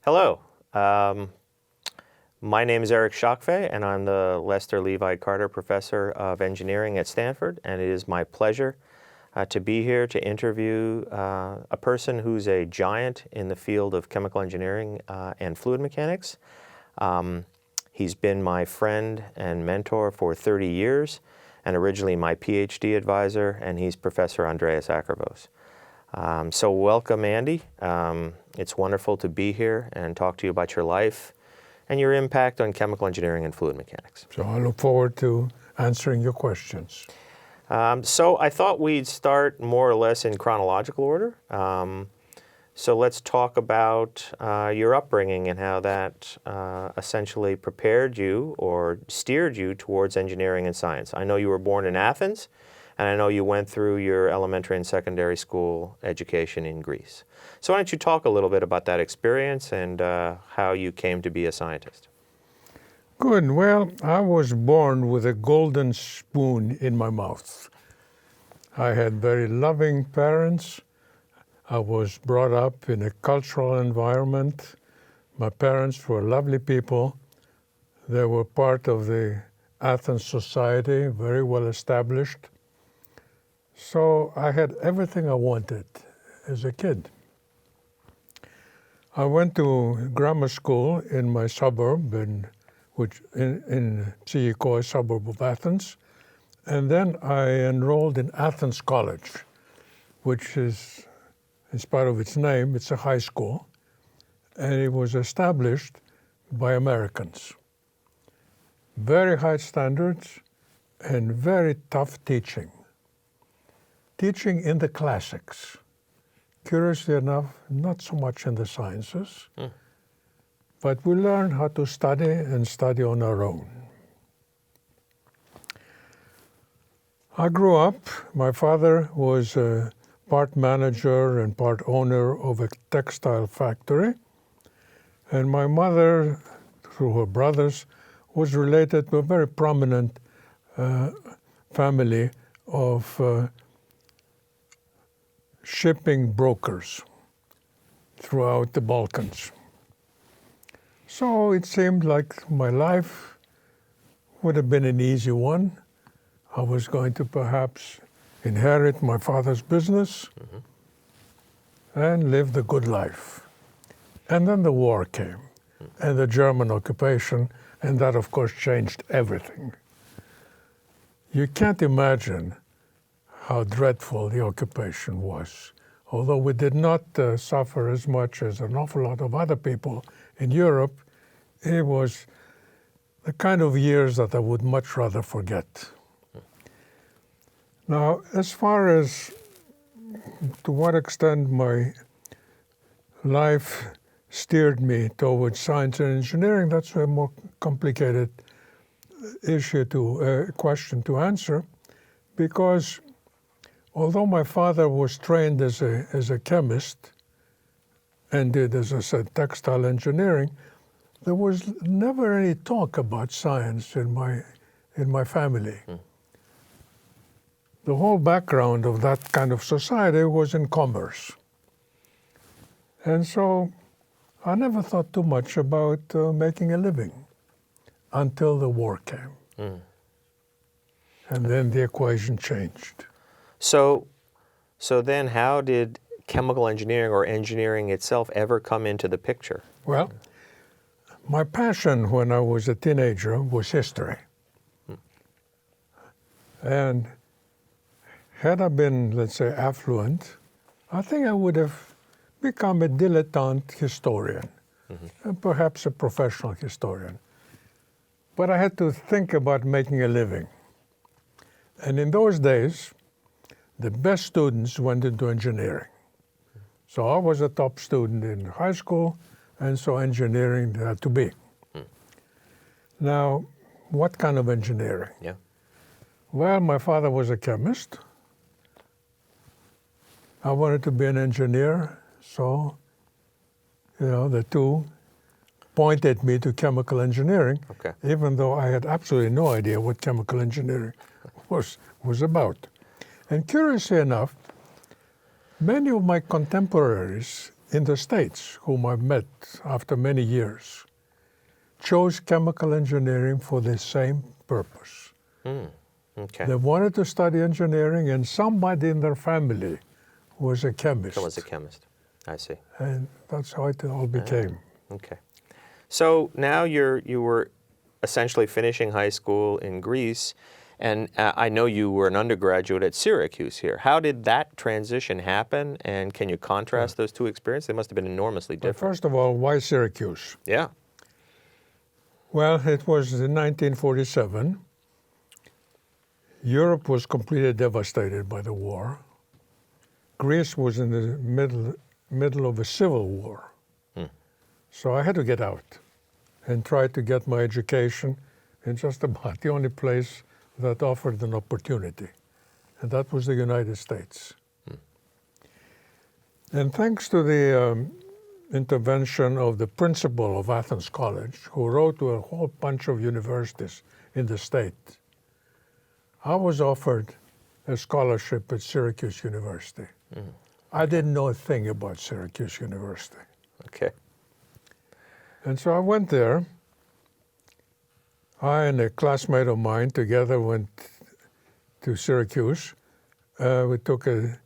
Hello. My name is Eric Shaqfeh, and I'm the Lester Levi Carter Professor of Engineering at Stanford, and it is my pleasure to be here to interview a person who's a giant in the field of chemical engineering and fluid mechanics. He's been my friend and mentor for 30 years, and originally my PhD advisor, and he's Professor Andreas Acrivos. So welcome, Andy. It's wonderful to be here and talk to you about your life and your impact on chemical engineering and fluid mechanics. So I look forward to answering your questions. So I thought we'd start more or less in chronological order. So let's talk about your upbringing and how that essentially prepared you or steered you towards engineering and science. I know you were born in Athens, and I know you went through your elementary and secondary school education in Greece. So why don't you talk a little bit about that experience and how you came to be a scientist? Good. Well, I was born with a golden spoon in my mouth. I had very loving parents. I was brought up in a cultural environment. My parents were lovely people. They were part of the Athens society, very well established. So I had everything I wanted as a kid. I went to grammar school in my suburb, in Syracuse, a suburb of Athens. And then I enrolled in Athens College, which is, in spite of its name, it's a high school. And it was established by Americans. Very high standards and very tough teaching. Teaching in the classics. Curiously enough, not so much in the sciences, but we learned how to study and study on our own. I grew up, my father was a part manager and part owner of a textile factory, and my mother, through her brothers, was related to a very prominent family of shipping brokers throughout the Balkans. So it seemed like my life would have been an easy one. I was going to perhaps inherit my father's business and live the good life. And then the war came, and the German occupation, and that of course changed everything. You can't imagine how dreadful the occupation was. Although we did not suffer as much as an awful lot of other people in Europe, it was the kind of years that I would much rather forget. Now, as far as to what extent my life steered me towards science and engineering, that's a more complicated question to answer, because although my father was trained as a chemist and did, as I said, textile engineering, there was never any talk about science in my family. The whole background of that kind of society was in commerce. And so I never thought too much about making a living until the war came. And then the equation changed. So then how did chemical engineering or engineering itself ever come into the picture? Well, my passion when I was a teenager was history. And had I been, let's say, affluent, I think I would have become a dilettante historian, and perhaps a professional historian. But I had to think about making a living. And in those days, the best students went into engineering. So I was a top student in high school, and so engineering had to be. Now, what kind of engineering? Yeah. Well, my father was a chemist. I wanted to be an engineer, so, the two pointed me to chemical engineering, even though I had absolutely no idea what chemical engineering was about. And curiously enough, many of my contemporaries in the States, whom I've met after many years, chose chemical engineering for the same purpose. Okay. They wanted to study engineering, and somebody in their family was a chemist. So was a chemist. I see. And that's how it all became. Okay. So now you were essentially finishing high school in Greece, and I know you were an undergraduate at Syracuse here. How did that transition happen, and can you contrast those two experiences? They must have been enormously But different. first of all, why Syracuse? Yeah. Well, it was in 1947. Europe was completely devastated by the war. Greece was in the middle of a civil war. So I had to get out and try to get my education in just about the only place that offered an opportunity, and that was the United States. And thanks to the intervention of the principal of Athens College, who wrote to a whole bunch of universities in the state, I was offered a scholarship at Syracuse University. I didn't know a thing about Syracuse University. Okay. And so I went there. I and a classmate of mine together went to Syracuse. We took a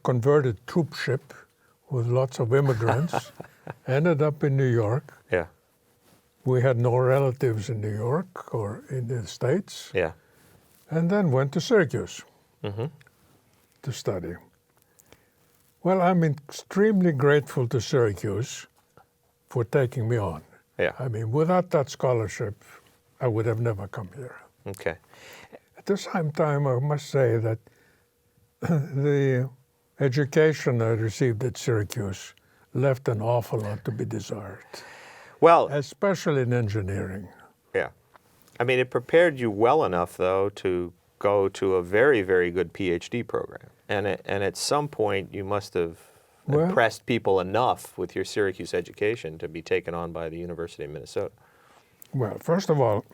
converted troop ship with lots of immigrants, ended up in New York. Yeah. We had no relatives in New York or in the States. Yeah. And then went to Syracuse to study. Well, I'm extremely grateful to Syracuse for taking me on. Yeah. I mean, without that scholarship, I would have never come here. Okay. At the same time, I must say that the education I received at Syracuse left an awful lot to be desired, Well, especially in engineering. yeah. I mean, it prepared you well enough, though, to go to a very, very good PhD program. And at some point, you must have impressed people enough with your Syracuse education to be taken on by the University of Minnesota. Well, first of all,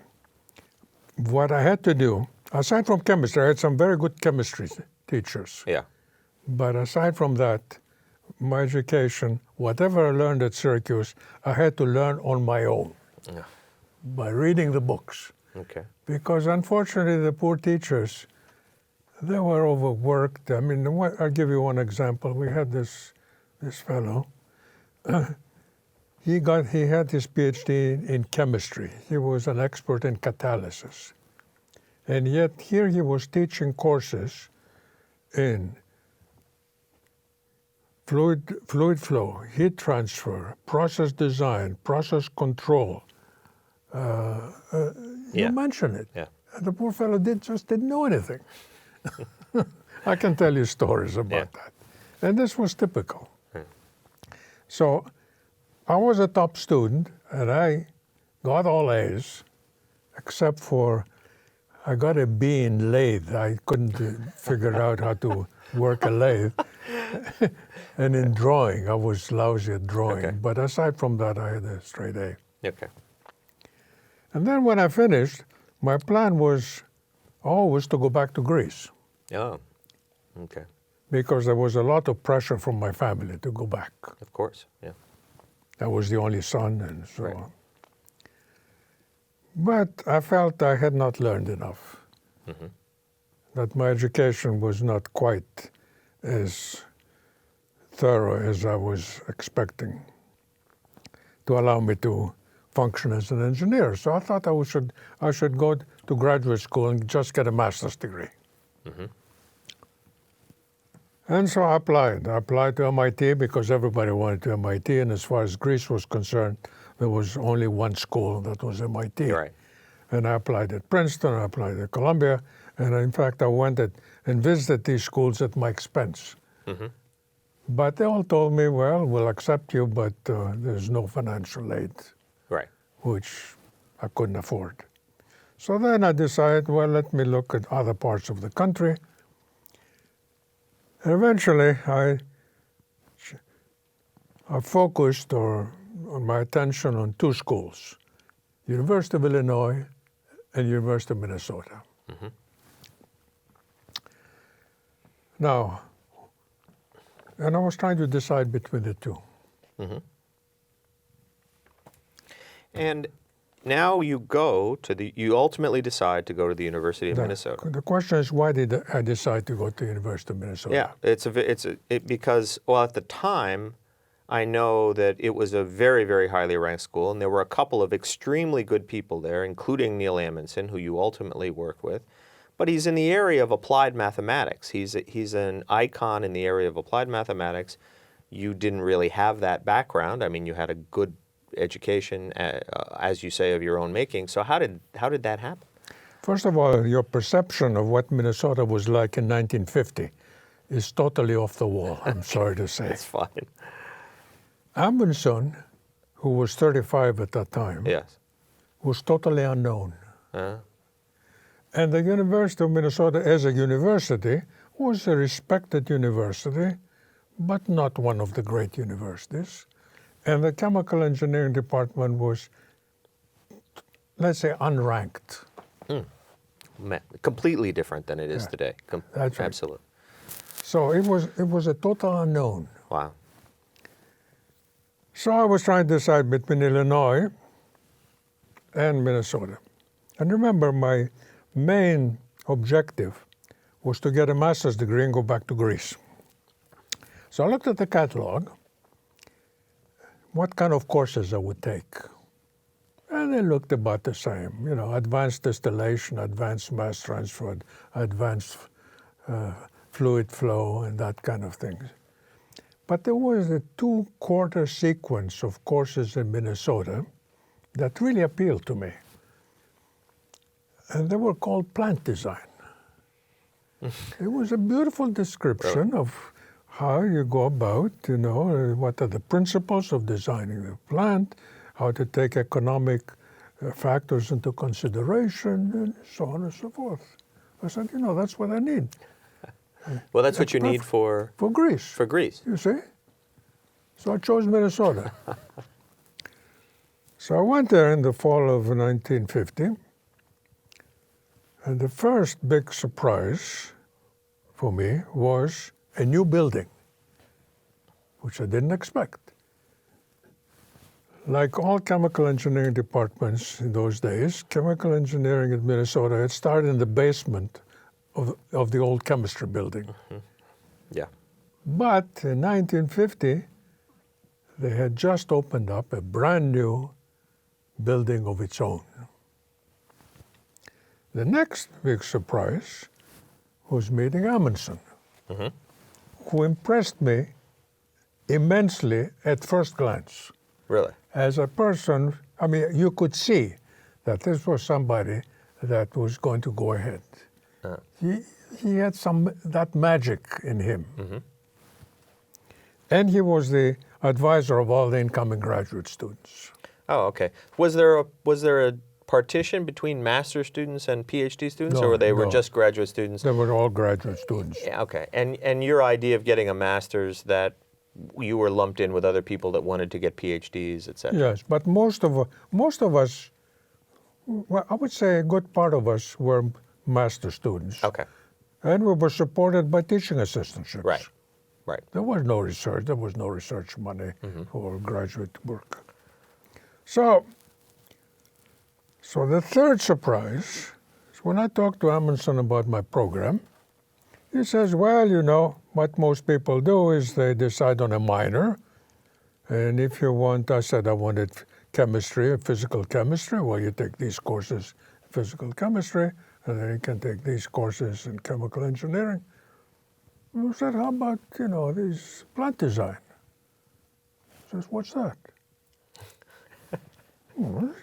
what I had to do, aside from chemistry, I had some very good chemistry teachers. Yeah. But aside from that, my education, whatever I learned at Syracuse, I had to learn on my own by reading the books. Okay. Because unfortunately, the poor teachers, they were overworked. I mean, I'll give you one example. We had this fellow. He had his PhD in chemistry. He was an expert in catalysis. And yet here he was teaching courses in fluid flow, heat transfer, process design, process control. You mention it. Yeah. And the poor fellow just didn't know anything. I can tell you stories about that. And this was typical. So I was a top student, and I got all A's, except for I got a B in lathe. I couldn't figure out how to work a lathe. And in drawing, I was lousy at drawing. Okay. But aside from that, I had a straight A. Okay. And then when I finished, my plan was always to go back to Greece, Oh, okay. because there was a lot of pressure from my family to go back. Of course, yeah. I was the only son and so Right. on. But I felt I had not learned enough, that my education was not quite as thorough as I was expecting to allow me to function as an engineer. So I thought I should go to graduate school and just get a master's degree. And so I applied. I applied to MIT because everybody wanted to MIT, and as far as Greece was concerned, there was only one school that was MIT. Right. And I applied at Princeton, I applied at Columbia, and in fact I went and visited these schools at my expense. But they all told me, well, we'll accept you, but there's no financial aid, Right. which I couldn't afford. So then I decided, well, let me look at other parts of the country. And eventually I focused on my attention on two schools, University of Illinois and University of Minnesota. Now, And I was trying to decide between the two. And now you ultimately decide to go to the University of Minnesota. The question is, why did I decide to go to the University of Minnesota? Yeah, because, well, at the time, I know that it was a very, very highly ranked school, and there were a couple of extremely good people there, including Neil Amundsen, who you ultimately work with. But he's in the area of applied mathematics. He's an icon in the area of applied mathematics. You didn't really have that background. I mean, you had a good education, as you say, of your own making. So how did that happen? First of all, your perception of what Minnesota was like in 1950 is totally off the wall, I'm sorry to say. That's fine. Amundsen, who was 35 at that time, Yes. was totally unknown. And the University of Minnesota as a university was a respected university, but not one of the great universities. And the chemical engineering department was, let's say, unranked. Completely different than it is today. That's right. Absolutely. So it was a total unknown. Wow. So I was trying to decide between Illinois and Minnesota. And remember, my main objective was to get a master's degree and go back to Greece. So I looked at the catalog, what kind of courses I would take. And they looked about the same, advanced distillation, advanced mass transfer, advanced fluid flow, and that kind of thing. But there was a 2-quarter sequence of courses in Minnesota that really appealed to me. And they were called plant design. It was a beautiful description of how you go about, what are the principles of designing the plant, how to take economic factors into consideration, and so on and so forth. I said, that's what I need. Well, that's what you need for Greece. For Greece. You see? So I chose Minnesota. So I went there in the fall of 1950. And the first big surprise for me was a new building, which I didn't expect. Like all chemical engineering departments in those days, chemical engineering in Minnesota had started in the basement of the old chemistry building. Yeah. But in 1950, they had just opened up a brand new building of its own. The next big surprise was meeting Amundsen, who impressed me immensely at first glance. Really? As a person, you could see that this was somebody that was going to go ahead. He had that magic in him. And he was the advisor of all the incoming graduate students. Oh, okay. Was there a partition between master's students and PhD students, or were just graduate students? They were all graduate students. Yeah, okay. And your idea of getting a master's, that you were lumped in with other people that wanted to get PhDs, et cetera? Yes, but most of us, well, I would say a good part of us were master students. Okay. And we were supported by teaching assistantships. Right. There was no research. There was no research money for graduate work. So the third surprise is when I talked to Amundsen about my program, he says, well, what most people do is they decide on a minor. And if you want, I said I wanted chemistry, physical chemistry. Well, you take these courses, physical chemistry, and then you can take these courses in chemical engineering. I said, how about, these plant design? He says, what's that? Well,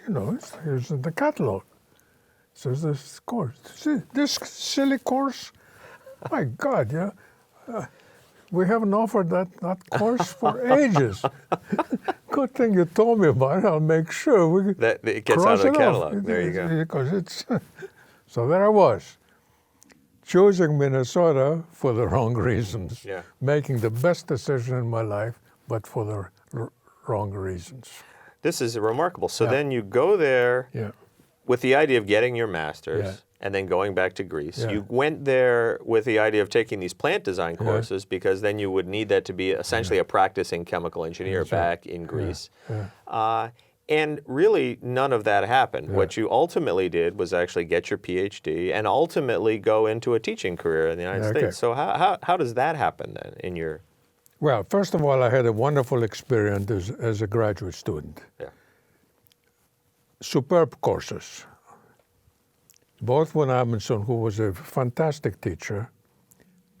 here's the catalog. It says this course. See, this silly course? My God, we haven't offered that course for ages. Good thing you told me about it. I'll make sure that it gets out of the catalog. There you go. Because so there I was, choosing Minnesota for the wrong reasons, making the best decision in my life, but for the wrong reasons. This is remarkable. So then you go there with the idea of getting your master's, and then going back to Greece. Yeah. You went there with the idea of taking these plant design courses because then you would need that to be essentially a practicing chemical engineer back in Greece. And really, none of that happened. What you ultimately did was actually get your PhD and ultimately go into a teaching career in the United States. So how does that happen then in your... Well, first of all, I had a wonderful experience as a graduate student. Yeah. Superb courses. Both with Amundsen, who was a fantastic teacher,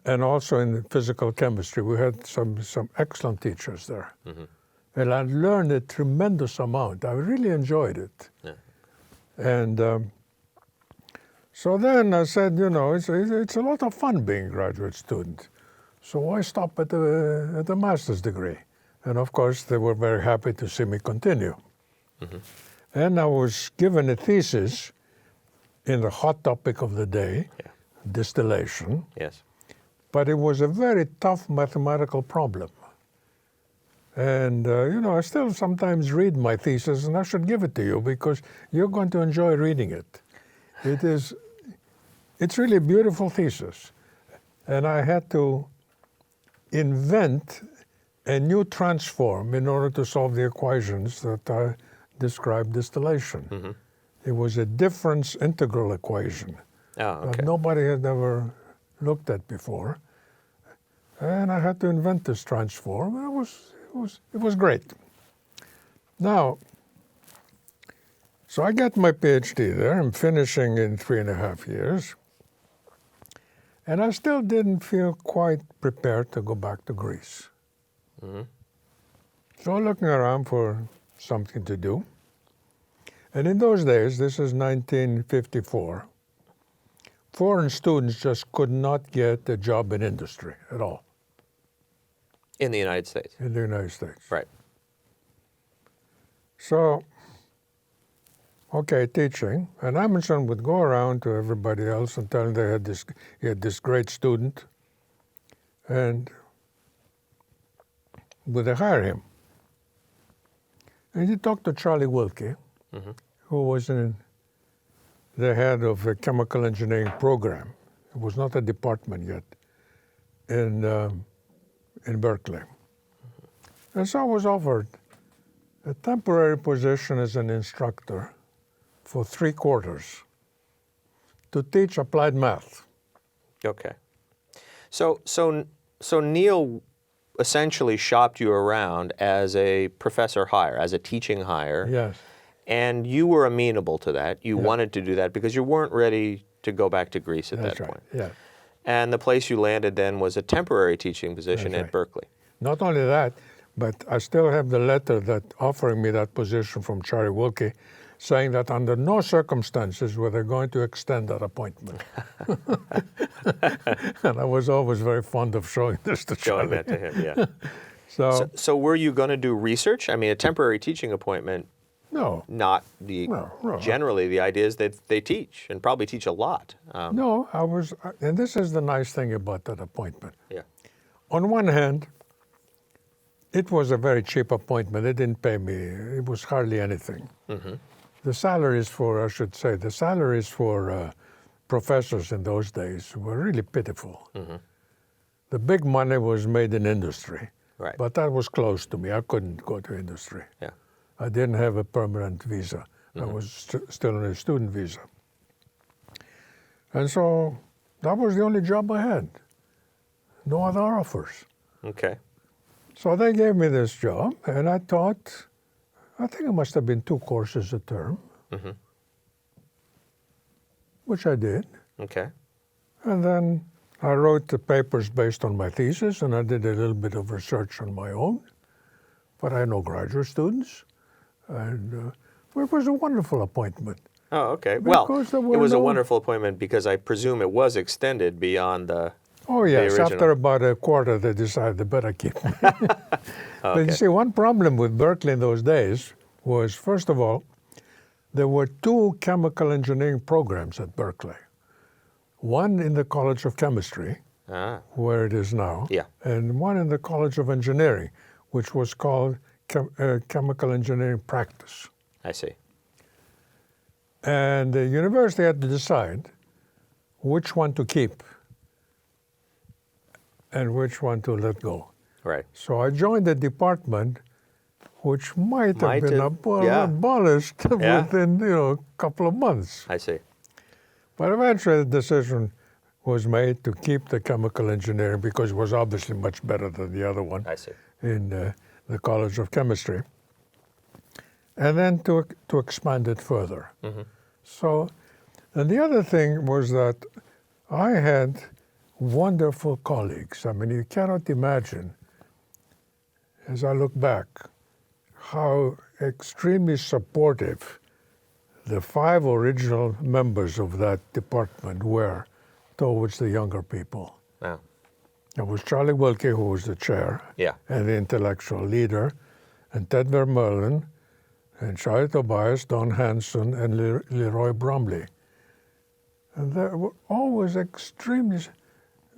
and also in physical chemistry. We had some excellent teachers there. And I learned a tremendous amount. I really enjoyed it. Yeah. And so then I said, you know, it's a lot of fun being a graduate student. So why stop at the master's degree? And of course, they were very happy to see me continue. And I was given a thesis in the hot topic of the day, distillation. Yes. But it was a very tough mathematical problem. And, you know, I still sometimes read my thesis, and I should give it to you because you're going to enjoy reading it. It's really a beautiful thesis. And I had to invent a new transform in order to solve the equations that I described distillation. It was a difference integral equation that nobody had ever looked at before. And I had to invent this transform. It was great. Now, so I got my PhD there. I'm finishing in 3.5 years. And I still didn't feel quite prepared to go back to Greece. So looking around for something to do. And in those days, this is 1954, foreign students just could not get a job in industry at all. In the United States? In the United States. Right. So, okay, teaching. And Amundsen would go around to everybody else and tell them he had this great student, and would they hire him? And he talked to Charlie Wilkie, who was the head of a chemical engineering program. It was not a department yet in Berkeley. And so I was offered a temporary position as an instructor for 3 quarters to teach applied math. Okay. So Neil essentially shopped you around as a professor hire, as a teaching hire. Yes. And you were amenable to that. You wanted to do that because you weren't ready to go back to Greece at that point. Yeah. And the place you landed then was a temporary teaching position at Berkeley. Not only that, but I still have the letter that offering me that position from Charlie Wilkie, saying that under no circumstances were they going to extend that appointment. And I was always very fond of showing this to Charlie. Showing that to him, yeah. So were you going to do research? I mean, a temporary teaching appointment. No. Not the, generally the idea is that they teach and probably teach a lot. No, I was, and this is the nice thing about that appointment. Yeah. On one hand, it was a very cheap appointment. It didn't pay me. It was hardly anything. The salaries for professors in those days were really pitiful. The big money was made in industry. Right. But that was close to me. I couldn't go to industry. Yeah. I didn't have a permanent visa. I was still on a student visa. And so that was the only job I had. No other offers. Okay. So they gave me this job, and I taught, I think it must have been 2 courses a term, which I did. Okay. And then I wrote the papers based on my thesis, and I did a little bit of research on my own. But I had no graduate students. And it was a wonderful appointment. Oh, okay. Well, it was a no... wonderful appointment because I presume it was extended beyond the Oh, yes. the After about a quarter, they decided they better keep me. But you see, one problem with Berkeley in those days was, first of all, there were 2 chemical engineering programs at Berkeley. One in the College of Chemistry, where it is now, and one in the College of Engineering, which was called Chemical Engineering Practice. I see. And the university had to decide which one to keep and which one to let go. Right. So I joined a department which might have been yeah. abolished Yeah. within a couple of months. I see. But eventually the decision was made to keep the chemical engineering because it was obviously much better than the other one I see. in the College of Chemistry. And then to expand it further. Mm-hmm. So, and the other thing was that I had wonderful colleagues. I mean, you cannot imagine, as I look back, how extremely supportive the 5 original members of that department were towards the younger people. Wow. There was Charlie Wilkie, who was the chair Yeah. and the intellectual leader, and Ted Vermeulen, and Charlie Tobias, Don Hanson, and Leroy Bromley. And they were always extremely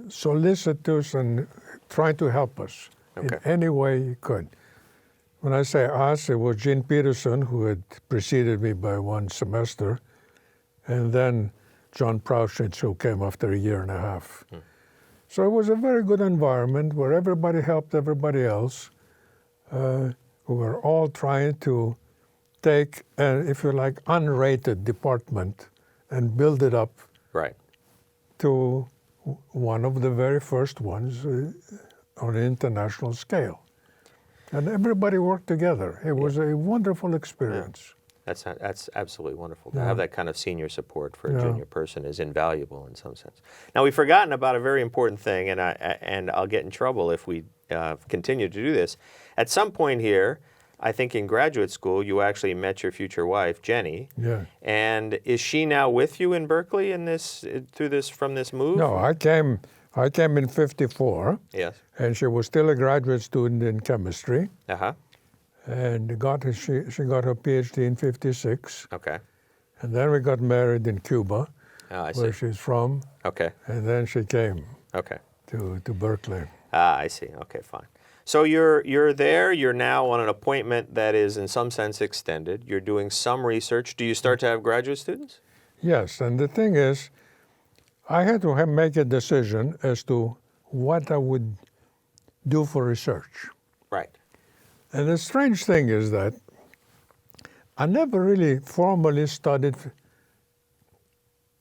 solicitous and trying to help us in any way he could. When I say us, it was Gene Peterson, who had preceded me by 1 semester, and then John Prauschitz, who came after a year and a half. So it was a very good environment where everybody helped everybody else. We were all trying to take, if you like, unrated department and build it up Right. to one of the very first ones on an international scale. And everybody worked together. It was a wonderful experience. Yeah. That's absolutely wonderful. To have that kind of senior support for a junior person is invaluable in some sense. Now, we've forgotten about a very important thing, and I'll get in trouble if we continue to do this. At some point here, I think in graduate school, you actually met your future wife, Jenny. Yeah. And is she now with you in Berkeley from this move? No, I came in '54. Yes. And she was still a graduate student in chemistry. Uh-huh. And she got her PhD in '56. Okay. And then we got married in Cuba, where she's from. Okay. And then she came Okay. to Berkeley. I see. Okay, fine. So you're there. You're now on an appointment that is, in some sense, extended. You're doing some research. Do you start to have graduate students? Yes, and the thing is, I had to make a decision as to what I would do for research. Right. And the strange thing is that I never really formally studied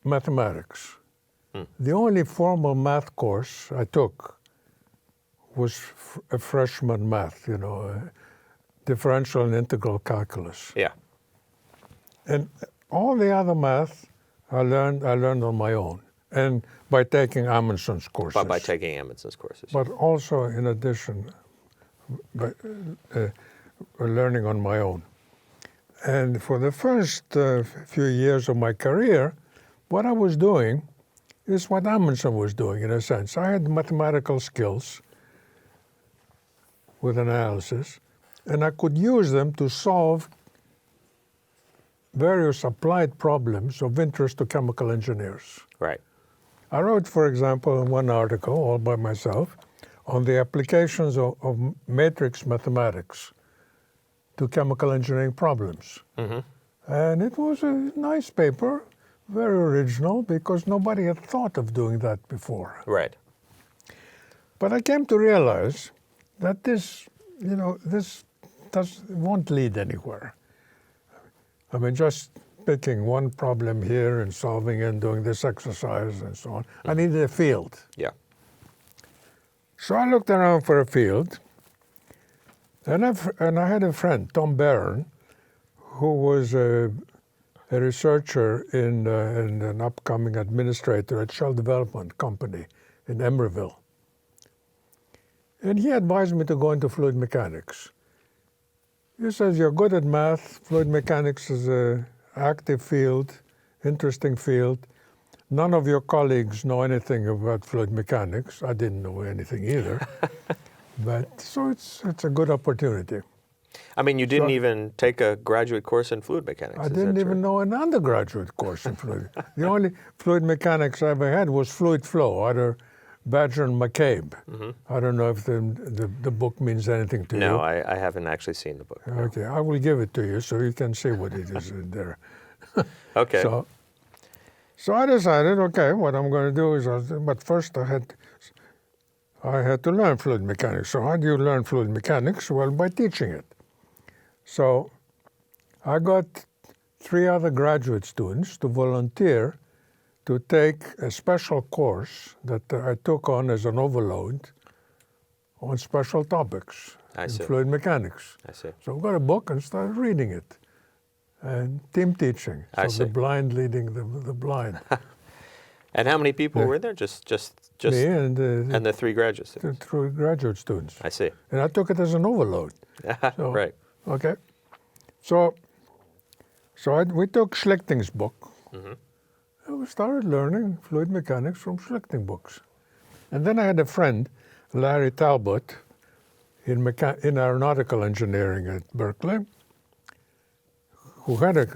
mathematics. The only formal math course I took was a freshman math, differential and integral calculus. Yeah. And all the other math I learned on my own, and by taking Amundsen's courses. By taking Amundsen's courses. But also, in addition, by learning on my own. And for the first few years of my career, what I was doing is what Amundsen was doing, in a sense. I had mathematical skills with analysis, and I could use them to solve various applied problems of interest to chemical engineers. Right. I wrote, for example, one article all by myself on the applications of matrix mathematics to chemical engineering problems. Mm-hmm. And it was a nice paper, very original, because nobody had thought of doing that before. Right. But I came to realize that this won't lead anywhere. I mean, just picking one problem here and solving it and doing this exercise and so on. I needed a field. Yeah. So I looked around for a field, and I had a friend, Tom Barron, who was a researcher in an upcoming administrator at Shell Development Company in Emeryville. And he advised me to go into fluid mechanics. He says, you're good at math, fluid mechanics is an active field, interesting field. None of your colleagues know anything about fluid mechanics. I didn't know anything either. But so it's a good opportunity. I mean, you didn't even take a graduate course in fluid mechanics. I didn't even know an undergraduate course in fluid. The only fluid mechanics I ever had was fluid flow, either Badger and McCabe. Mm-hmm. I don't know if the book means anything to you. No, I haven't actually seen the book. No. Okay, I will give it to you so you can see what it is in there. Okay. So I decided, okay, what I'm going to do is, but first I had to learn fluid mechanics. So how do you learn fluid mechanics? Well, by teaching it. So I got 3 other graduate students to volunteer to take a special course that I took on as an overload on special topics in fluid mechanics. I see. So I got a book and started reading it. And team teaching, so the blind leading the blind. And how many people were there? Just me and the 3 graduate students? The 3 graduate students. I see. And I took it as an overload. So, right. Okay. So we took Schlichting's book. And we started learning fluid mechanics from Schlichting books. And then I had a friend, Larry Talbot, in aeronautical engineering at Berkeley, who had a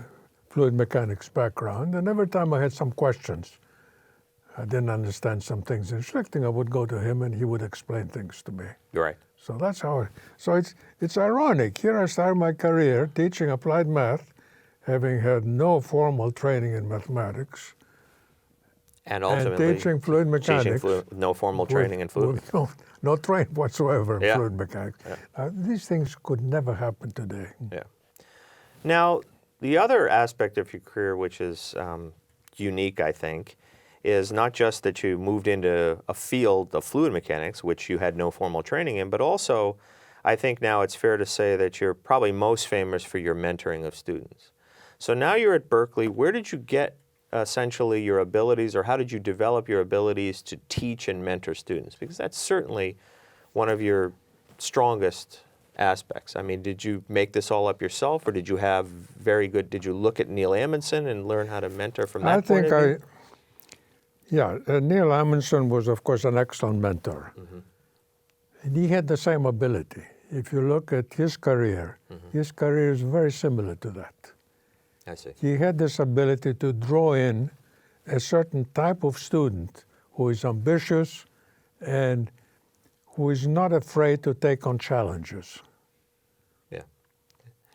fluid mechanics background, and every time I had some questions, I didn't understand some things in Schlichting, I would go to him and he would explain things to me. Right. So that's how it's ironic. Here I started my career teaching applied math, having had no formal training in mathematics, and ultimately teaching fluid mechanics. No formal training in fluid mechanics. No training whatsoever in fluid mechanics. Yeah. These things could never happen today. Yeah. Now, the other aspect of your career, which is unique, I think, is not just that you moved into a field of fluid mechanics, which you had no formal training in, but also I think now it's fair to say that you're probably most famous for your mentoring of students. So now you're at Berkeley. Where did you get essentially your abilities, or how did you develop your abilities to teach and mentor students? Because that's certainly one of your strongest aspects. I mean, did you make this all up yourself, or did you did you look at Neil Amundsen and learn how to mentor from that point of view? Neil Amundsen was, of course, an excellent mentor. And he had the same ability. If you look at his career is very similar to that. I see. He had this ability to draw in a certain type of student who is ambitious and who is not afraid to take on challenges. Yeah.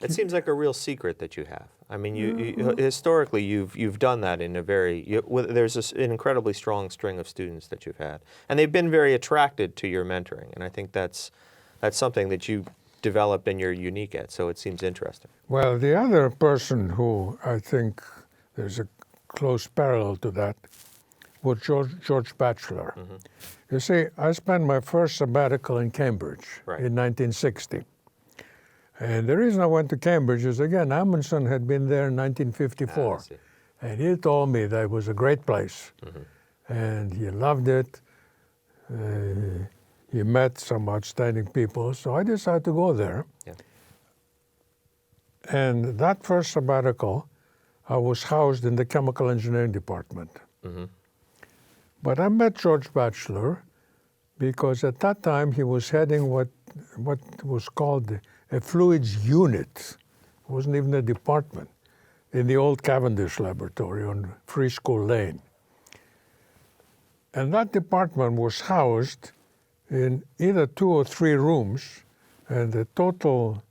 It seems like a real secret that you have. I mean, you historically, you've done that in a there's an incredibly strong string of students that you've had. And they've been very attracted to your mentoring. And I think that's something that you developed and you're unique at, so it seems interesting. Well, the other person who I think there's a close parallel to that was George Bachelor. You see, I spent my first sabbatical in Cambridge in 1960. And the reason I went to Cambridge is, again, Amundsen had been there in 1954. And he told me that it was a great place. And he loved it. He met some outstanding people. So I decided to go there. Yeah. And that first sabbatical, I was housed in the chemical engineering department. But I met George Bachelor because at that time he was heading what was called a fluids unit. It wasn't even a department in the old Cavendish laboratory on Free School Lane. And that department was housed in either 2 or 3 rooms, and the total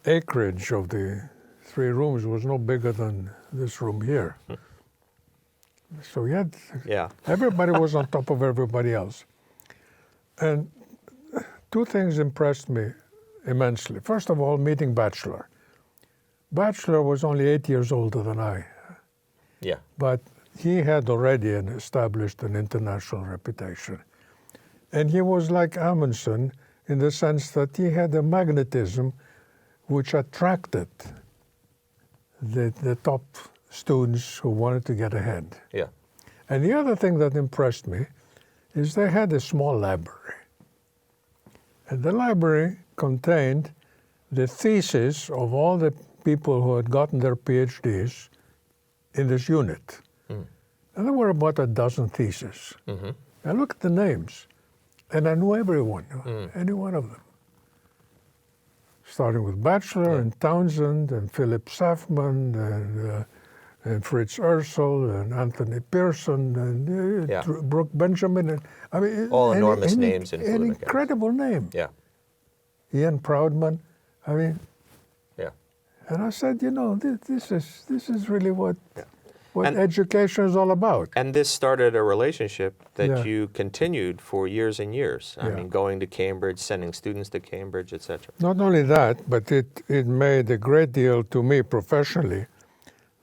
acreage of the 3 rooms was no bigger than this room here. So you had, everybody was on top of everybody else. And 2 things impressed me immensely. First of all, meeting Bachelor. Bachelor was only 8 years older than I. Yeah. But he had already established an international reputation. And he was like Amundsen in the sense that he had a magnetism which attracted the top students who wanted to get ahead. Yeah. And the other thing that impressed me is they had a small library. And the library contained the thesis of all the people who had gotten their PhDs in this unit. And there were about a dozen theses. I looked at the names, and I knew everyone, any one of them. Starting with Bachelor and Townsend and Philip Safman and Fritz Ursel and Anthony Pearson and Brooke Benjamin. And, I mean, all enormous names in fluid mechanics. An incredible name. Yeah. Ian Proudman. I mean, yeah. And I said, you know, this is really what. Yeah. what education is all about. And this started a relationship that Yeah. you continued for years and years. I Yeah. mean, going to Cambridge, sending students to Cambridge, etc. Not only that, but it made a great deal to me professionally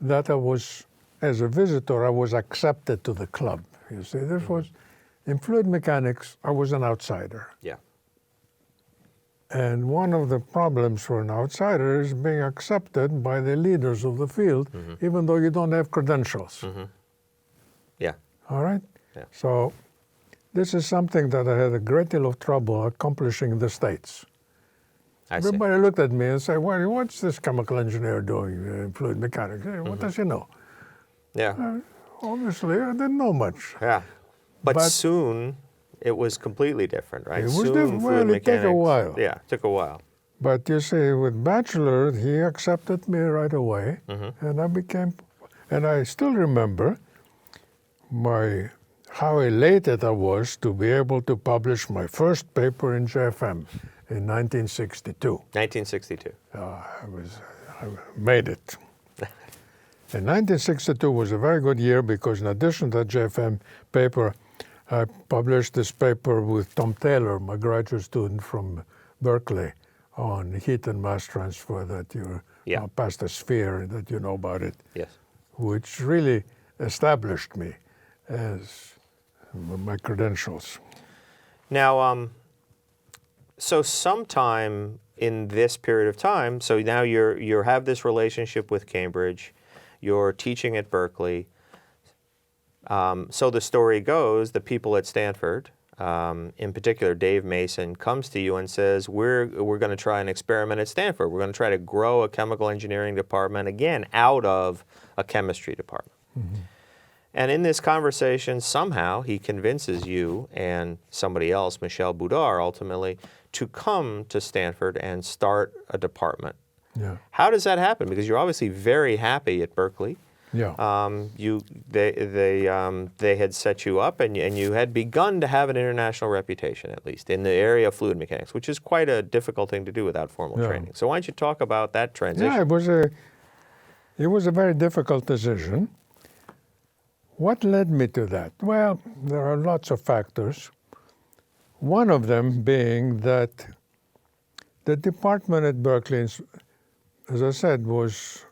that I was, as a visitor, I was accepted to the club. You see, this was, in fluid mechanics, I was an outsider. Yeah. And one of the problems for an outsider is being accepted by the leaders of the field, even though you don't have credentials. Yeah. All right? Yeah. So this is something that I had a great deal of trouble accomplishing in the States. I see. Everybody looked at me and said, well, what's this chemical engineer doing in fluid mechanics? Hey, what does he know? Yeah. Obviously, I didn't know much. Yeah. But But- soon it was completely different, right? It was soon different. fluid Well, it took a mechanics- while. Yeah, it took a while. But you see, with Bachelor, he accepted me right away, and I became, and I still remember how elated I was to be able to publish my first paper in JFM in 1962. 1962. I made it. And 1962 was a very good year because in addition to that JFM paper, I published this paper with Tom Taylor, my graduate student from Berkeley, on heat and mass transfer that you're Yeah. past the sphere, that you know about it, Yes. which really established me as my credentials. Now, so sometime in this period of time, so now you have this relationship with Cambridge, you're teaching at Berkeley. So the story goes, the people at Stanford, in particular Dave Mason, comes to you and says, we're going to try an experiment at Stanford. We're going to try to grow a chemical engineering department, again, out of a chemistry department. And in this conversation, somehow he convinces you and somebody else, Michel Boudard, ultimately, to come to Stanford and start a department. Yeah. How does that happen? Because you're obviously very happy at Berkeley. Yeah. They had set you up, and you had begun to have an international reputation, at least in the area of fluid mechanics, which is quite a difficult thing to do without formal Yeah. training. So why don't you talk about that transition? Yeah, it was a very difficult decision. What led me to that? Well, there are lots of factors. One of them being that the department at Berkeley, as I said, was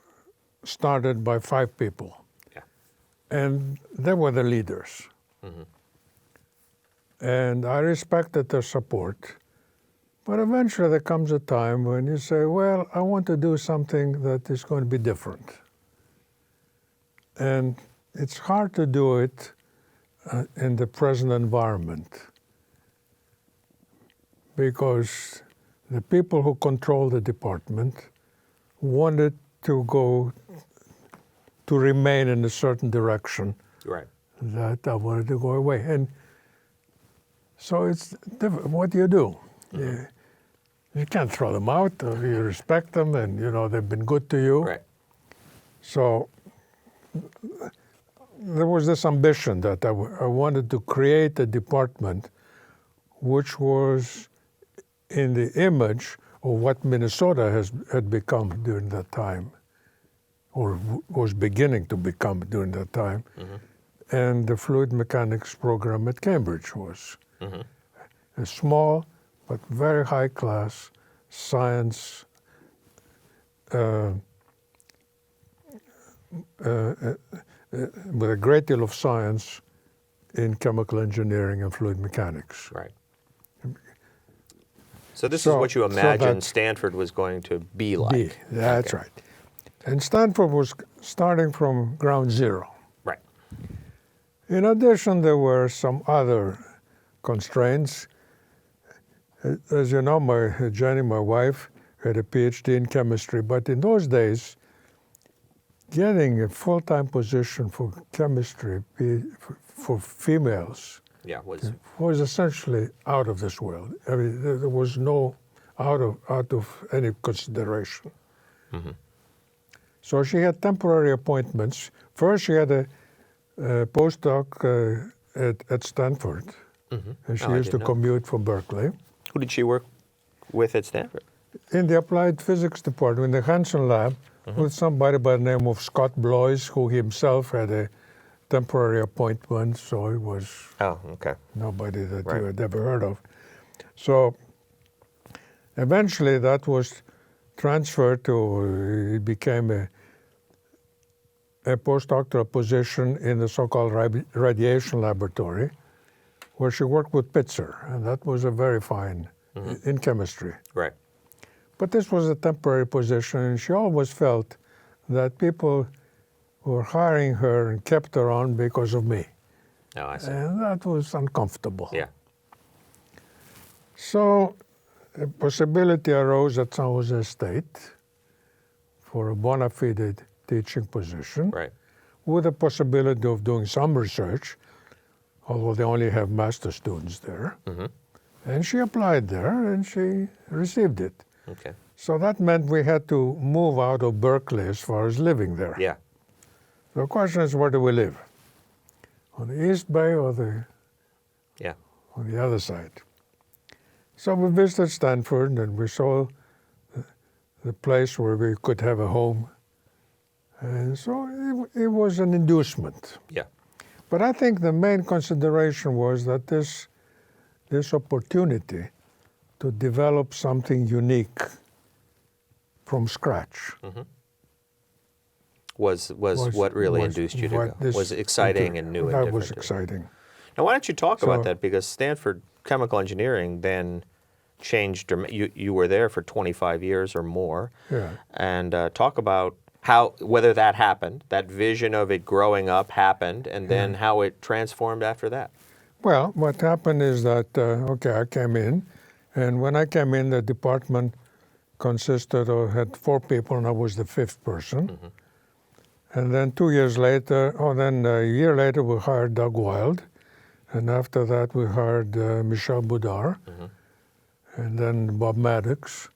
started by 5 people. Yeah. And they were the leaders. And I respected their support. But eventually there comes a time when you say, well, I want to do something that is going to be different. And it's hard to do it in the present environment because the people who control the department wanted to remain in a certain direction Right. that I wanted to go away. And so it's different. What do you do? You can't throw them out. You respect them, and they've been good to you. Right. So there was this ambition that I wanted to create a department which was in the image of what Minnesota had become during that time, or was beginning to become during that time. And the fluid mechanics program at Cambridge was a small but very high class science with a great deal of science in chemical engineering and fluid mechanics. Right. So this is So- what you so imagined that- Stanford was going to be like. That's Okay. right. And Stanford was starting from ground zero. Right. In addition, there were some other constraints. As you know, Jenny, my wife, had a PhD in chemistry, but in those days, getting a full-time position for chemistry for females Yeah. was essentially out of this world. I mean, there was no out of any consideration. So she had temporary appointments. First, she had a postdoc at Stanford, and she Oh, I used to didn't know. commute from Berkeley. Who did she work with at Stanford? In the applied physics department, in the Hansen lab, with somebody by the name of Scott Blois, who himself had a temporary appointment, so it was nobody that you had ever heard of. So eventually that was transferred to, it became a postdoctoral position in the so-called radiation laboratory, where she worked with Pitzer, and that was a very fine in chemistry. Right. But this was a temporary position, and she always felt that people were hiring her and kept her on because of me. Oh, I see. And that was uncomfortable. Yeah. So a possibility arose at San Jose State for a bona fide teaching position, Right. with the possibility of doing some research, although they only have master students there. And she applied there, and she received it. Okay. So that meant we had to move out of Berkeley as far as living there. Yeah. The question is, where do we live? On the East Bay or on the other side? So we visited Stanford, and we saw the place where we could have a home. And so it was an inducement. Yeah. But I think the main consideration was that this opportunity to develop something unique from scratch Was what really induced you to go? Was exciting and new and different? That was exciting. Now, why don't you talk about that? Because Stanford Chemical Engineering then changed. You were there for 25 years or more. Yeah. And talk about whether that happened, that vision of it growing up happened, and then how it transformed after that. Well, what happened is that, I came in, and when I came in, the department had 4 people, and I was the 5th person. And then a year later, we hired Doug Wild, and after that, we hired Michel Boudard, and then Bob Maddox.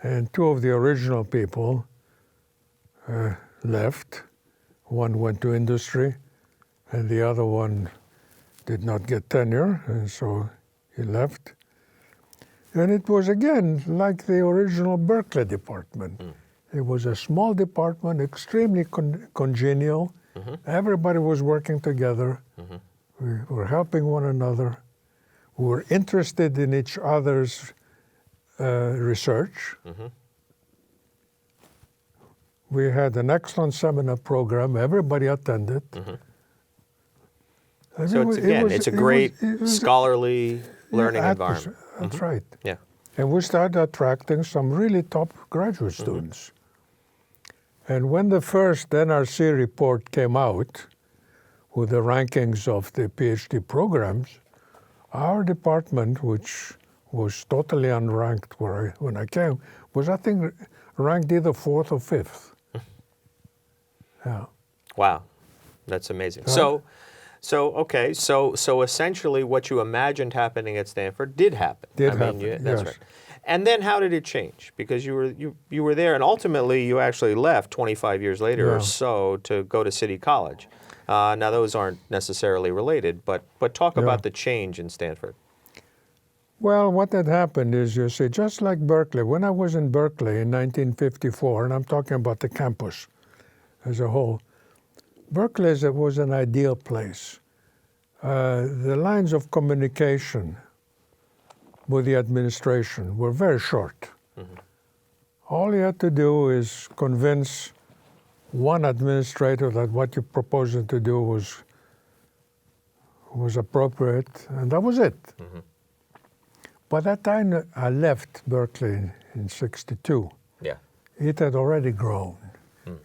And 2 of the original people left. One went to industry, and the other one did not get tenure, and so he left. And it was, again, like the original Berkeley department. It was a small department, extremely congenial. Everybody was working together. We were helping one another. We were interested in each other's research. We had an excellent seminar program. Everybody attended. So it's a great scholarly learning environment. That's right. Yeah. And we started attracting some really top graduate students. And when the first NRC report came out with the rankings of the PhD programs, our department, which was totally unranked when I came, was, I think, ranked either 4th or 5th. Yeah. Wow, that's amazing. So essentially, what you imagined happening at Stanford did happen. That's yes. Right. And then how did it change? Because you were there, and ultimately you actually left 25 years later or so to go to City College. Now those aren't necessarily related, but talk about the change in Stanford. Well, what had happened is, you see, just like Berkeley, when I was in Berkeley in 1954, and I'm talking about the campus as a whole, Berkeley was an ideal place. The lines of communication with the administration were very short. All you had to do is convince one administrator that what you're proposing to do was appropriate, and that was it. By that time I left Berkeley in '62, it had already grown.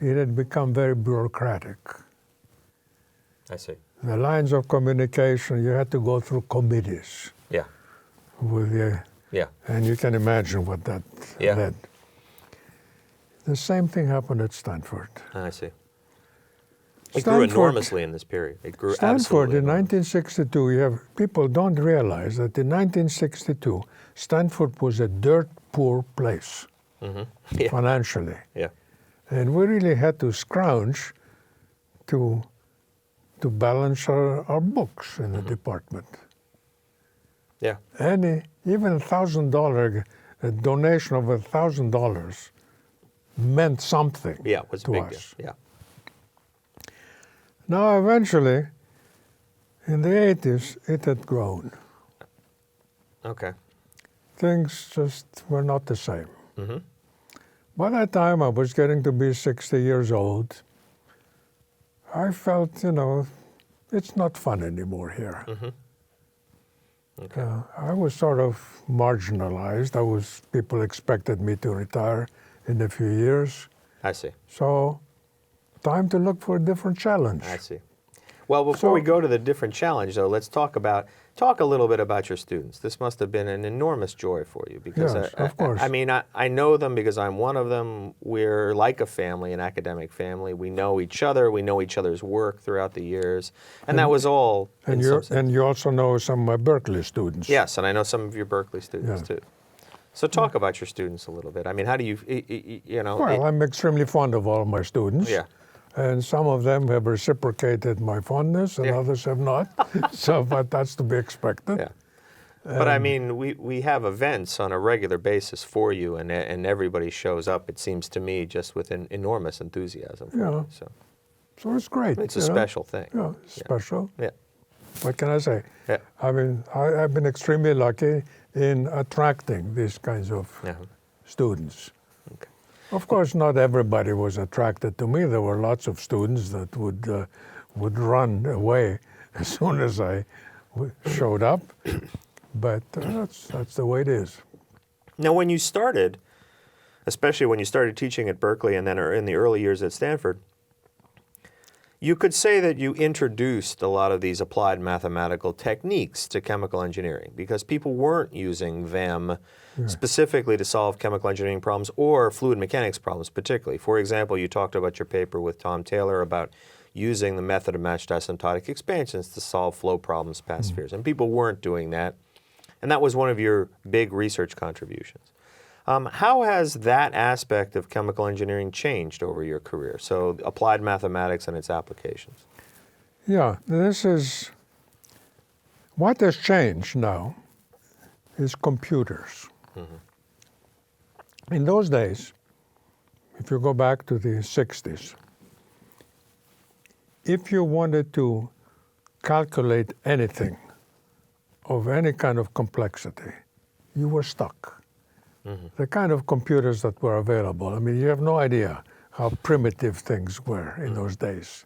It had become very bureaucratic. I see. The lines of communication, you had to go through committees. And you can imagine what that led. The same thing happened at Stanford. I see. It grew enormously in this period. It grew Stanford in enormously. 1962, people don't realize that in 1962, Stanford was a dirt poor place financially. And we really had to scrounge to balance our books in the department. Even $1,000, a donation of $1,000 meant something Yeah, it was a to big us. deal. Yeah. Now, eventually, in the 80s, it had grown. Okay. Things just were not the same. Mm-hmm. By that time, I was getting to be 60 years old. I felt, it's not fun anymore here. Mm-hmm. Okay. I was sort of marginalized. People expected me to retire in a few years. I see. So, time to look for a different challenge. I see. Well, before we go to the different challenge, though, let's talk a little bit about your students. This must have been an enormous joy for you because Yes, of course. I know them because I'm one of them. We're like a family, an academic family. We know each other. We know each other's work throughout the years, and that was all. And you also know some of my Berkeley students. Yes, and I know some of your Berkeley students Yeah. too. So talk about your students a little bit. I mean, how do you, Well, I'm extremely fond of all my students. Yeah. And some of them have reciprocated my fondness and Yeah. others have not. But that's to be expected. Yeah. But I mean, we have events on a regular basis for you, and everybody shows up, it seems to me, just with an enormous enthusiasm for Yeah. you. So it's great. It's a special thing. Yeah, special. Yeah. What can I say? Yeah. I mean, I've been extremely lucky in attracting these kinds of Yeah. students. Okay. Of course, not everybody was attracted to me. There were lots of students that would run away as soon as I showed up. But that's the way it is. Now, when you started, especially when you started teaching at Berkeley and then in the early years at Stanford, you could say that you introduced a lot of these applied mathematical techniques to chemical engineering because people weren't using them specifically to solve chemical engineering problems or fluid mechanics problems particularly. For example, you talked about your paper with Tom Taylor about using the method of matched asymptotic expansions to solve flow problems past spheres, and people weren't doing that. And that was one of your big research contributions. How has that aspect of chemical engineering changed over your career? So applied mathematics and its applications. Yeah, what has changed now is computers. In those days, if you go back to the 60s, if you wanted to calculate anything of any kind of complexity, you were stuck. The kind of computers that were available, I mean, you have no idea how primitive things were in those days.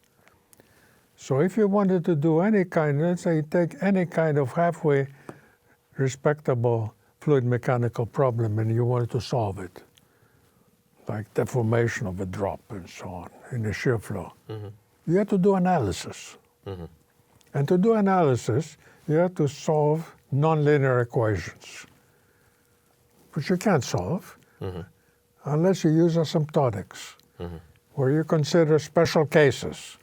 So if you wanted to do any kind, let's say take any kind of halfway respectable fluid mechanical problem and you wanted to solve it, like deformation of a drop and so on in a shear flow, you had to do analysis. And to do analysis, you had to solve nonlinear equations, which you can't solve unless you use asymptotics, where you consider special cases.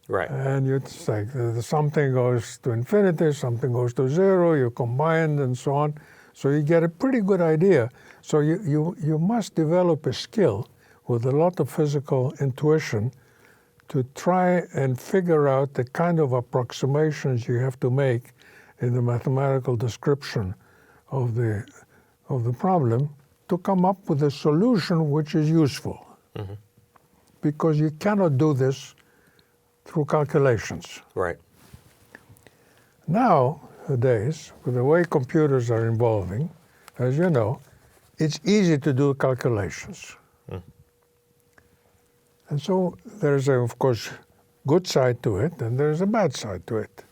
Right. And you'd say something goes to infinity, something goes to zero, you combine and so on. So you get a pretty good idea. So you must develop a skill with a lot of physical intuition to try and figure out the kind of approximations you have to make in the mathematical description of the problem to come up with a solution which is useful. Because you cannot do this through calculations. Right. Nowadays, with the way computers are evolving, as you know, it's easy to do calculations. And so there's, of course, good side to it, and there's a bad side to it.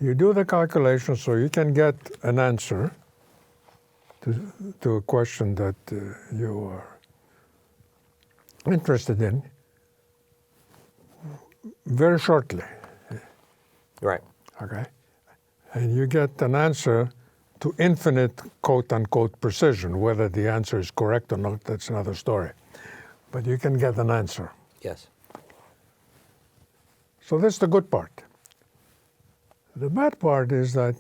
You do the calculation so you can get an answer to a question that you are interested in very shortly. Right. Okay? And you get an answer to infinite quote-unquote precision. Whether the answer is correct or not, that's another story. But you can get an answer. Yes. So that's the good part. The bad part is that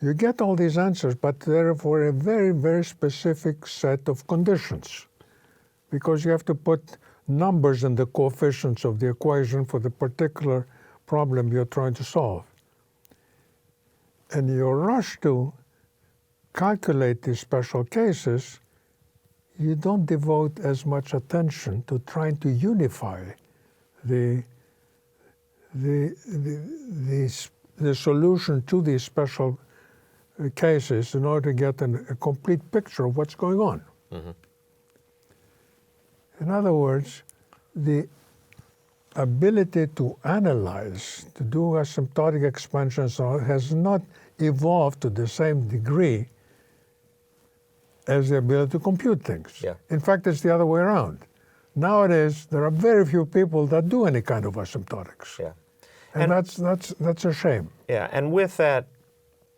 you get all these answers, but they're for a very, very specific set of conditions. Because you have to put numbers in the coefficients of the equation for the particular problem you're trying to solve. And your rush to calculate these special cases, you don't devote as much attention to trying to unify the solution to these special cases in order to get a complete picture of what's going on. Mm-hmm. In other words, the ability to analyze, to do asymptotic expansions has not evolved to the same degree as the ability to compute things. Yeah. In fact, it's the other way around. Nowadays, there are very few people that do any kind of asymptotics. Yeah. And that's a shame. Yeah, and with that,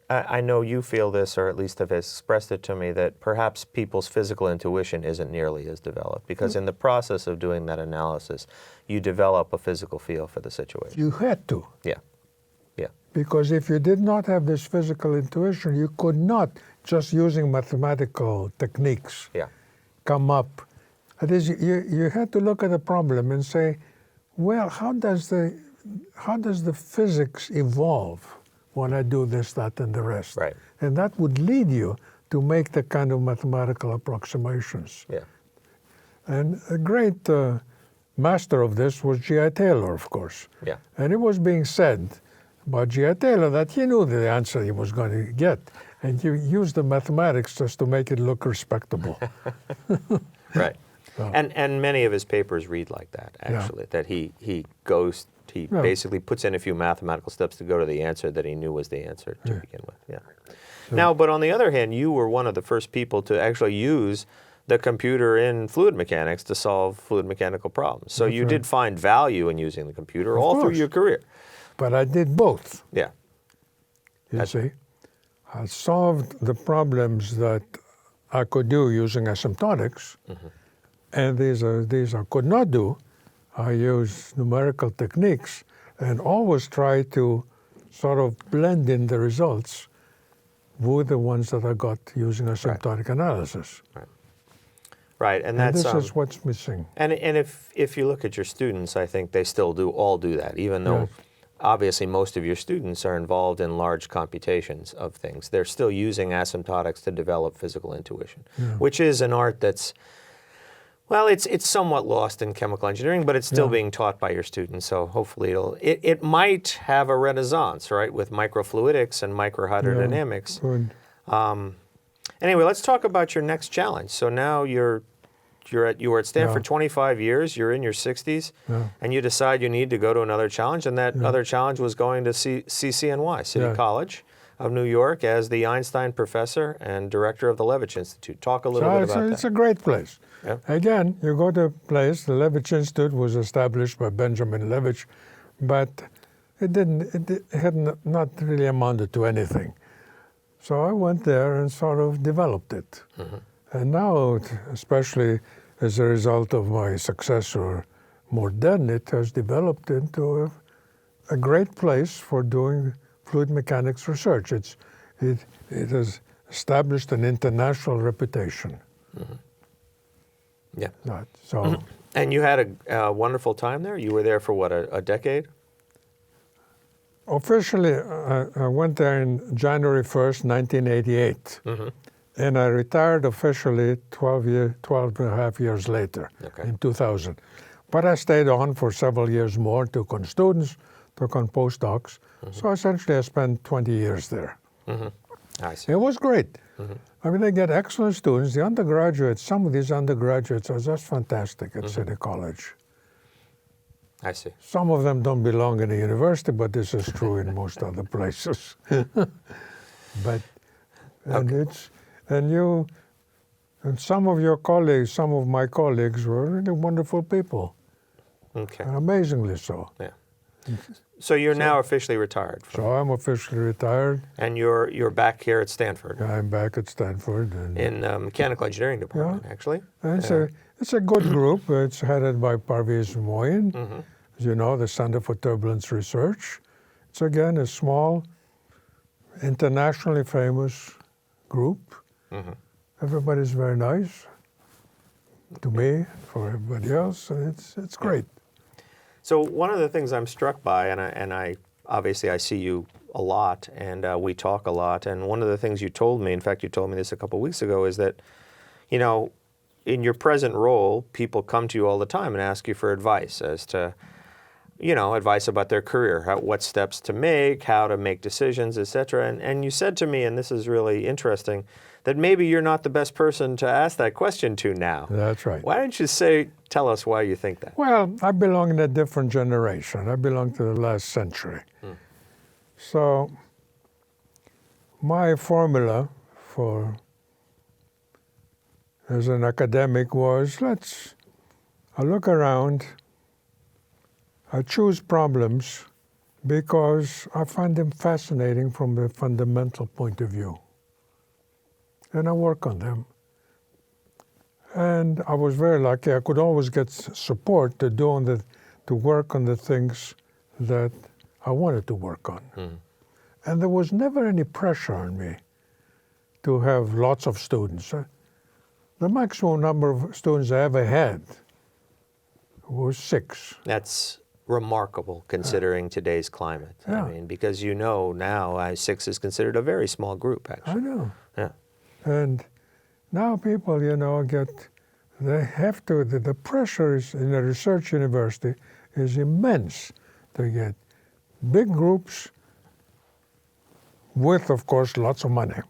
I know you feel this, or at least have expressed it to me, that perhaps people's physical intuition isn't nearly as developed, because in the process of doing that analysis, you develop a physical feel for the situation. You had to. Yeah, yeah. Because if you did not have this physical intuition, you could not, just using mathematical techniques, come up. That is, you had to look at the problem and say, well, how does the physics evolve when I do this, that, and the rest? Right. And that would lead you to make the kind of mathematical approximations. Yeah. And a great master of this was G.I. Taylor, of course. Yeah. And it was being said by G.I. Taylor that he knew the answer he was going to get, and he used the mathematics just to make it look respectable. Right. And many of his papers read like that, actually, that he basically puts in a few mathematical steps to go to the answer that he knew was the answer to begin with. Yeah. Now, but on the other hand, you were one of the first people to actually use the computer in fluid mechanics to solve fluid mechanical problems. So you did find value in using the computer all through your career. But I did both. Yeah. You see, I solved the problems that I could do using asymptotics, and these I could not do. I used numerical techniques and always try to sort of blend in the results with the ones that I got using asymptotic analysis. Right. Right, and that's this is what's missing. And if you look at your students, I think they still all do that, even though obviously most of your students are involved in large computations of things. They're still using asymptotics to develop physical intuition, which is an art that's, well, it's somewhat lost in chemical engineering, but it's still being taught by your students. So hopefully it might have a renaissance, right, with microfluidics and microhydrodynamics. Anyway, let's talk about your next challenge. So now you were at Stanford 25 years, you're in your 60s, and you decide you need to go to another challenge, and that other challenge was going to CCNY, City College of New York, as the Einstein professor and director of the Levich Institute. Talk a little bit about that. It's a great place. Yeah. Again, you go to a place, the Levich Institute was established by Benjamin Levich, but it had not really amounted to anything. So I went there and sort of developed it. And now, especially as a result of my successor, Morden, it has developed into a great place for doing fluid mechanics research. It has established an international reputation. Yeah. So. And you had a wonderful time there? You were there for what, a decade? Officially, I went there in January 1st, 1988. And I retired officially 12 and a half years later, in 2000. But I stayed on for several years more, took on students, took on postdocs. So essentially I spent 20 years there. I see. It was great. I mean, they get excellent students. The undergraduates, some of these undergraduates are just fantastic at City College. I see. Some of them don't belong in a university, but this is true in most other places. But and some of your colleagues, some of my colleagues were really wonderful people. Okay. Amazingly so. Yeah. So you're now officially retired. So I'm officially retired. And you're back here at Stanford. I'm back at Stanford. And in the mechanical engineering department, actually. And it's a good group. It's headed by Parviz Moin, as you know, the Center for Turbulence Research. It's again a small, internationally famous group. Everybody's very nice to me, for everybody else, and it's great. So one of the things I'm struck by, and I obviously I see you a lot, and we talk a lot, and one of the things you told me, in fact you told me this a couple weeks ago, is that, in your present role, people come to you all the time and ask you for advice as to, advice about their career, what steps to make, how to make decisions, etc. And you said to me, and this is really interesting, that maybe you're not the best person to ask that question to now. That's right. Why don't you tell us why you think that? Well, I belong in a different generation. I belong to the last century. So my formula for as an academic was, I look around, I choose problems because I find them fascinating from a fundamental point of view. And I work on them. And I was very lucky. I could always get support to work on the things that I wanted to work on. And there was never any pressure on me to have lots of students. The maximum number of students I ever had was 6. That's remarkable considering today's climate. Yeah. I mean, because now 6 is considered a very small group, actually. I know. Yeah. And now people, the pressure in a research university is immense to get big groups with, of course, lots of money.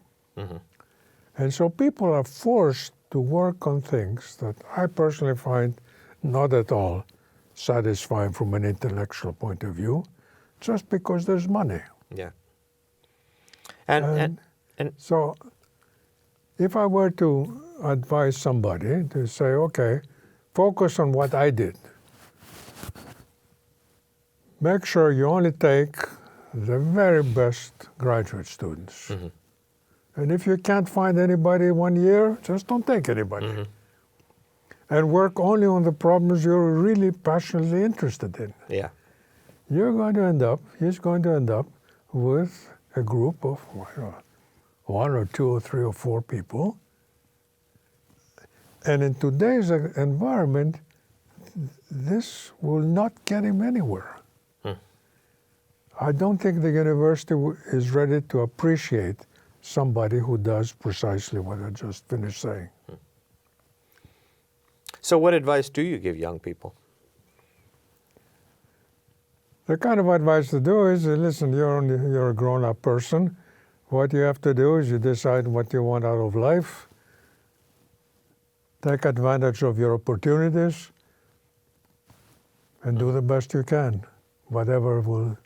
And so people are forced to work on things that I personally find not at all satisfying from an intellectual point of view, just because there's money. Yeah. And so if I were to advise somebody to say, okay, focus on what I did. Make sure you only take the very best graduate students. And if you can't find anybody 1 year, just don't take anybody. And work only on the problems you're really passionately interested in. Yeah. He's going to end up with a group of 1 or 2 or 3 or 4 people. And in today's environment, this will not get him anywhere. I don't think the university is ready to appreciate somebody who does precisely what I just finished saying. So what advice do you give young people? The kind of advice to do is, listen, you're a grown-up person. What you have to do is you decide what you want out of life. Take advantage of your opportunities and do the best you can, whatever will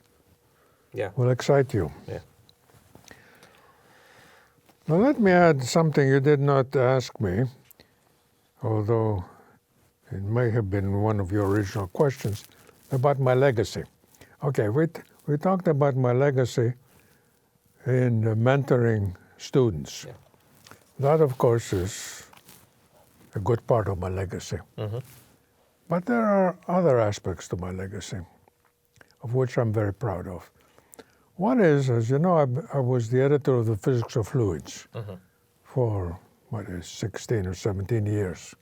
excite you. Yeah. Now let me add something you did not ask me, although it may have been one of your original questions, about my legacy. Okay, we talked about my legacy in mentoring students. Yeah. That, of course, is a good part of my legacy. But there are other aspects to my legacy, of which I'm very proud of. One is, as you know, I was the editor of the Physics of Fluids for, 16 or 17 years.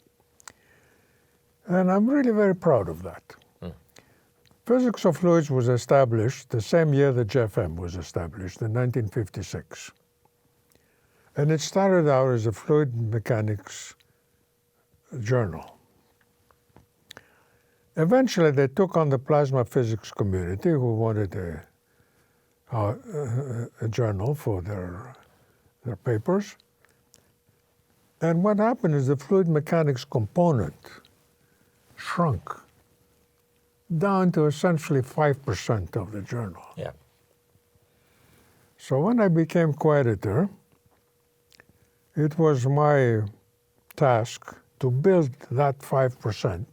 And I'm really very proud of that. Physics of Fluids was established the same year that JFM was established, in 1956. And it started out as a fluid mechanics journal. Eventually, they took on the plasma physics community, who wanted a journal for their papers. And what happened is the fluid mechanics component shrunk down to essentially 5% of the journal. Yeah. So when I became co-editor, it was my task to build that 5%,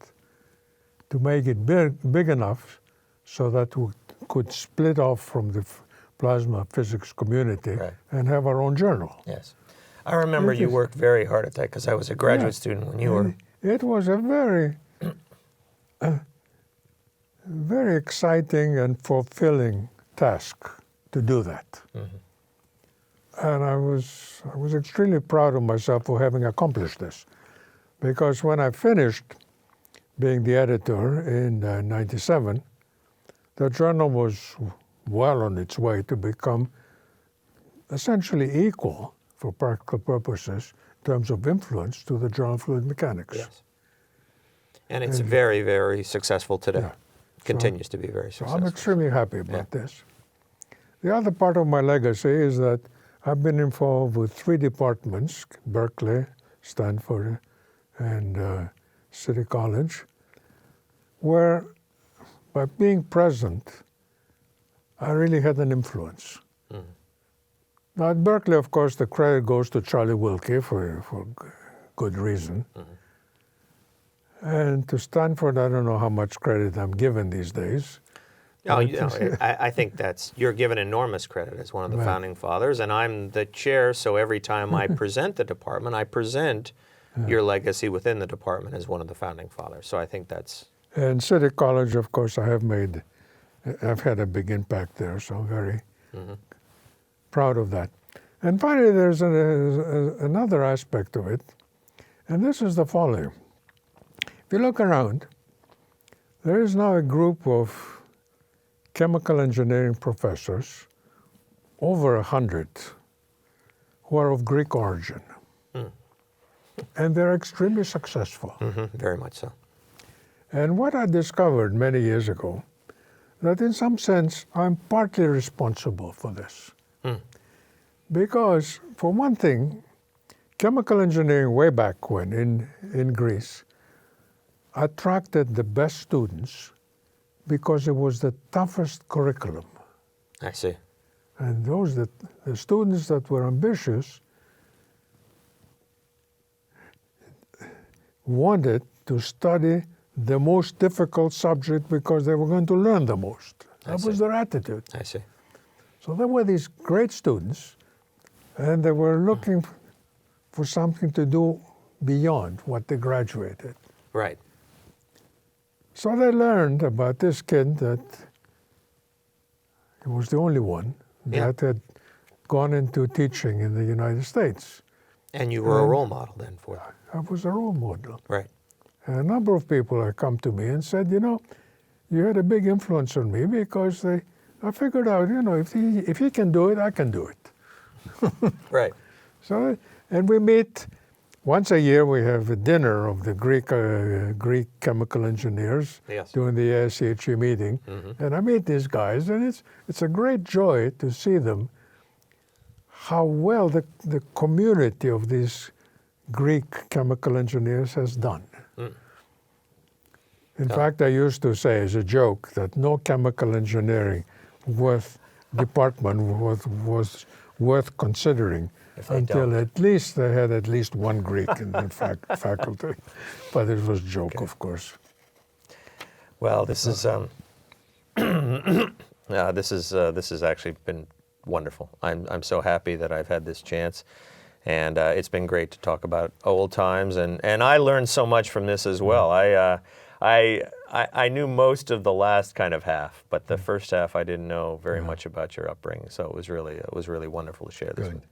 to make it big enough so that we could split off from the plasma physics community and have our own journal. Yes. I remember you worked very hard at that because I was a graduate student when you were. It was a very, very exciting and fulfilling task to do that. And I was extremely proud of myself for having accomplished this. Because when I finished being the editor in '97, the journal was well on its way to become essentially equal, for practical purposes, terms of influence to the Journal of Fluid Mechanics. Yes. And it's very, very successful today. Yeah. Continues to be very So successful. I'm extremely happy about this. The other part of my legacy is that I've been involved with 3 departments, Berkeley, Stanford, and City College, where by being present, I really had an influence. Now at Berkeley, of course, the credit goes to Charlie Wilkie for good reason. And to Stanford, I don't know how much credit I'm given these days. No, I think you're given enormous credit as one of the Right. founding fathers, and I'm the chair, so every time I present the department, I present your legacy within the department as one of the founding fathers. So I think that's... And City College, of course, I've had a big impact there, so I'm very proud of that. And finally, there's another aspect of it, and this is the following. If you look around, there is now a group of chemical engineering professors, over 100, who are of Greek origin. And they're extremely successful. Very much so. And what I discovered many years ago, that in some sense, I'm partly responsible for this. Because, for one thing, chemical engineering way back when in Greece attracted the best students because it was the toughest curriculum. I see. And the students that were ambitious wanted to study the most difficult subject because they were going to learn the most. That was their attitude. I see. So there were these great students, and they were looking for something to do beyond what they graduated. Right. So they learned about this kid that he was the only one that had gone into teaching in the United States. And you were a role model then for them. I was a role model. Right. And a number of people have come to me and said, you had a big influence on me because I figured out, if he can do it, I can do it. Right. So, and we meet once a year. We have a dinner of the Greek chemical engineers during the ASCHE meeting, and I meet these guys, and it's a great joy to see them. How well the community of these Greek chemical engineers has done. In fact, I used to say as a joke that no chemical engineering department was worth considering until at least they had at least one Greek in the faculty. But it was a joke, of course. Well, this is this has actually been wonderful. I'm so happy that I've had this chance, and it's been great to talk about old times, and I learned so much from this as well. I knew most of the last kind of half, but the first half I didn't know very much about your upbringing. So it was really wonderful to share this with you.